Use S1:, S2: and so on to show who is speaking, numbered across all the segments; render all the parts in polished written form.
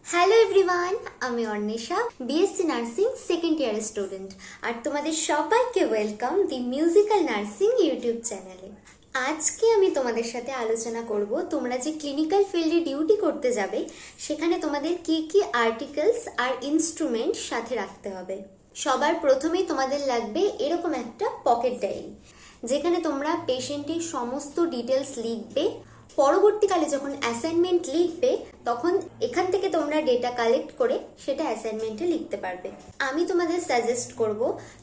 S1: Hello everyone, আমি Arnisha, BSc nursing second year student. আর তোমাদের সবাইকে welcome the musical nursing YouTube চ্যানেলে। আজকে আমি তোমাদের সাথে আলোচনা করব তোমরা যে ক্লিনিক্যাল ফিল্ডে ডিউটি করতে যাবে সেখানে তোমাদের কি কি আর্টিকেলস আর ইনস্ট্রুমেন্ট সাথে রাখতে হবে। সবার প্রথমেই তোমাদের লাগবে এরকম একটা পকেট ডায়েরি, যেখানে তোমরা পেশেন্টের সমস্ত ডিটেলস লিখবে। পরবর্তীকালে যখন অ্যাসাইনমেন্ট লিখবে তখন এখান থেকে তোমরা ডেটা কালেক্ট করে সেটা অ্যাসাইনমেন্টে লিখতে পারবে। আমি তোমাদের সাজেস্ট করব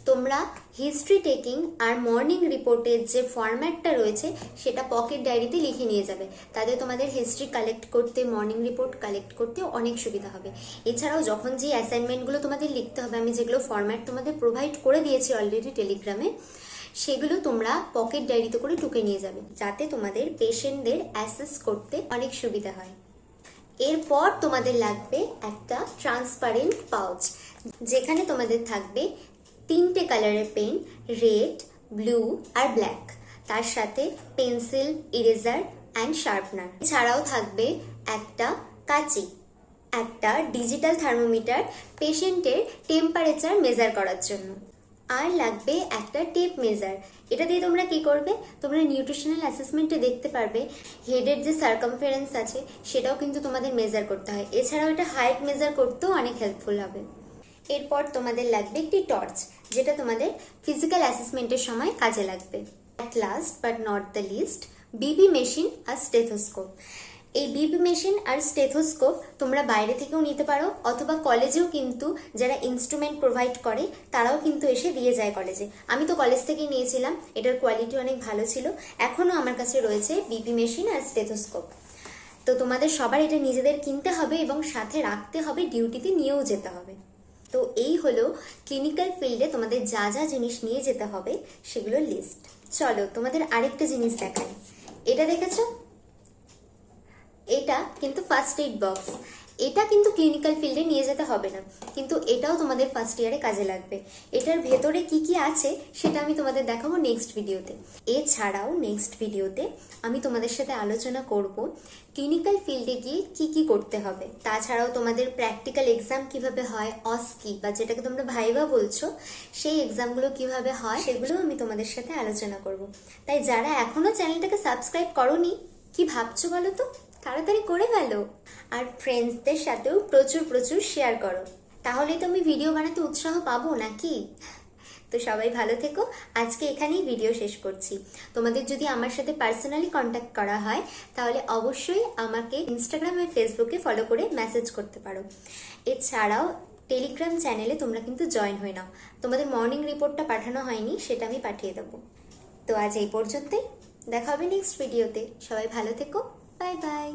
S1: তোমরা হিস্ট্রি টেকিং আর মর্নিং রিপোর্টের যে ফরম্যাটটা রয়েছে সেটা পকেট ডায়েরিতে লিখে নিয়ে যাবে। তাতে তোমাদের হিস্ট্রি কালেক্ট করতে, মর্নিং রিপোর্ট কালেক্ট করতে অনেক সুবিধা হবে। এছাড়াও যখন যে অ্যাসাইনমেন্টগুলো তোমাদের লিখতে হবে, আমি যেগুলো ফরম্যাট তোমাদের প্রোভাইড করে দিয়েছি অলরেডি টেলিগ্রামে, সেগুলো তোমরা পকেট ডায়েরিতে করে টুকে নিয়ে যাবে, যাতে তোমাদের পেশেন্টদের অ্যাসেস করতে অনেক সুবিধা হয়। এরপর তোমাদের লাগবে একটা ট্রান্সপারেন্ট পাউচ, যেখানে তোমাদের থাকবে 3টে কালারের পেন, রেড, ব্লু আর ব্ল্যাক। তার সাথে পেন্সিল, ইরেজার অ্যান্ড শার্পনার। এছাড়াও থাকবে একটা কাঁচি, একটা ডিজিটাল থার্মোমিটার পেশেন্টের টেম্পারেচার মেজার করার জন্য, আর লাগবে একটা টেপ মেজার। এটা দিয়ে তোমরা কি করবে, তোমরা নিউট্রিশনাল অ্যাসেসমেন্টে দেখতে পারবে হেডের যে সার্কামফারেন্স আছে সেটাও কিন্তু তোমাদের মেজার করতে হয়। এছাড়াও এটা হাইট মেজার করতেও অনেক হেল্পফুল হবে। এরপর তোমাদের লাগবে একটি টর্চ, যেটা তোমাদের ফিজিক্যাল অ্যাসেসমেন্টের সময় কাজে লাগবে। At last but not the least, BP machine আর স্টেথোস্কোপ। এই বিপি মেশিন আর স্টেথোস্কোপ তোমরা বাইরে থেকেও নিতে পারো, অথবা কলেজেও কিন্তু যারা ইনস্ট্রুমেন্ট প্রোভাইড করে তারাও কিন্তু এসে দিয়ে যায় কলেজে। আমি তো কলেজ থেকেই নিয়েছিলাম, এটার কোয়ালিটি অনেক ভালো ছিল। এখনও আমার কাছে রয়েছে বিপি মেশিন আর স্টেথোস্কোপ। তো তোমাদের সবার এটা নিজেদের কিনতে হবে এবং সাথে রাখতে হবে, ডিউটিতে নিয়েও যেতে হবে। তো এই হলো ক্লিনিক্যাল ফিল্ডে তোমাদের যা যা জিনিস নিয়ে যেতে হবে সেগুলোর লিস্ট। চলো তোমাদের আরেকটা জিনিস দেখাই। এটা দেখেছো? এটা কিন্তু ফার্স্ট এইড বক্স। এটা কিন্তু ক্লিনিক্যাল ফিল্ডে নিয়ে যেতে হবে না, কিন্তু এটাও তোমাদের ফার্স্ট ইয়ারে কাজে লাগবে। এটার ভেতরে কি কি আছে সেটা আমি তোমাদের দেখাবো নেক্সট ভিডিওতে। এছাড়াও নেক্সট ভিডিওতে আমি তোমাদের সাথে আলোচনা করব ক্লিনিক্যাল ফিল্ডে গিয়ে কি কি করতে হবে। তাছাড়াও তোমাদের প্র্যাকটিক্যাল এক্সাম কিভাবে হয়, অস্কি বা যেটাকে তোমরা ভাইভা বলছো, সেই এক্সামগুলো কিভাবে হয় সেগুলো আমি তোমাদের সাথে আলোচনা করব। তাই যারা এখনো চ্যানেলটাকে সাবস্ক্রাইব করোনি, কি ভাবছো বলো তো? তাড়াতাড়ি করে ফেলো, আর ফ্রেন্ডসদের সাথেও প্রচুর প্রচুর শেয়ার করো, তাহলেই তো আমি ভিডিও বানাতে উৎসাহ পাবো নাকি। তো সবাই ভালো থেকো। আজকে এখানেই ভিডিও শেষ করছি। তোমাদের যদি আমার সাথে পার্সোনালি কন্ট্যাক্ট করা হয় তাহলে অবশ্যই আমাকে ইনস্টাগ্রাম আর ফেসবুকে ফলো করে মেসেজ করতে পারো। এছাড়াও টেলিগ্রাম চ্যানেলে তোমরা কিন্তু জয়েন হয়ে নাও। তোমাদের মর্নিং রিপোর্টটা পাঠানো হয়নি, সেটা আমি পাঠিয়ে দেবো। তো আজ এই পর্যন্তই, দেখা হবে নেক্সট ভিডিওতে। সবাই ভালো থেকো, বাই বাই।